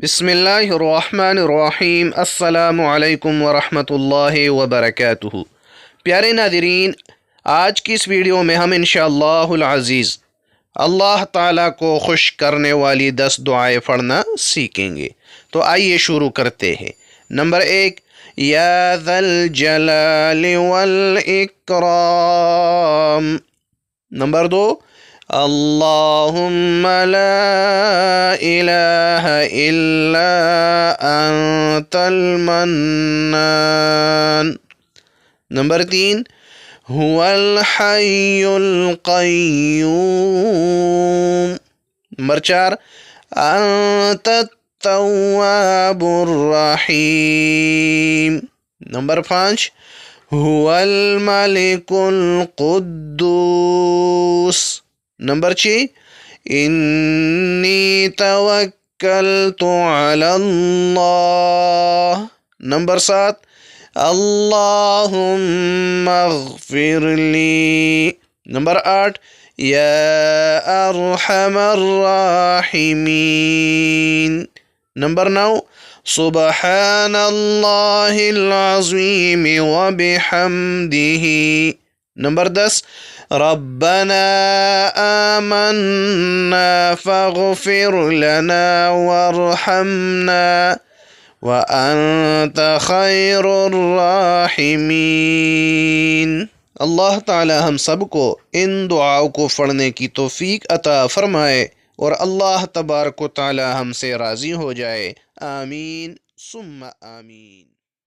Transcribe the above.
بسم اللہ الرحمن الرحیم۔ السلام علیکم ورحمۃ اللہ وبرکاتہ۔ پیارے ناظرین، آج کی اس ویڈیو میں ہم انشاءاللہ العزیز اللہ تعالیٰ کو خوش کرنے والی 10 دعائیں پڑھنا سیکھیں گے۔ تو آئیے شروع کرتے ہیں۔ نمبر 1، یا ذا الجلال والاکرام۔ نمبر 2، اللہم لا الہ الا انت المنان۔ نمبر 3، هو الحی القیوم۔ نمبر 4، انت التواب الرحیم۔ نمبر 5، هو الملک القدوس۔ نمبر 6، انی توکلت علی اللہ۔ نمبر 7، اللہم اغفر لی۔ نمبر 8، یا ارحم الراحمین۔ نمبر 9، سبحان اللہ العظیم وبحمدہ۔ نمبر 10، ربنا آمنا فاغفر لنا وارحمنا وانت خیر الراحمین۔ اللہ تعالی ہم سب کو ان دعاؤں کو پڑھنے کی توفیق عطا فرمائے اور اللہ تبارک و تعالی ہم سے راضی ہو جائے۔ آمین ثم آمین۔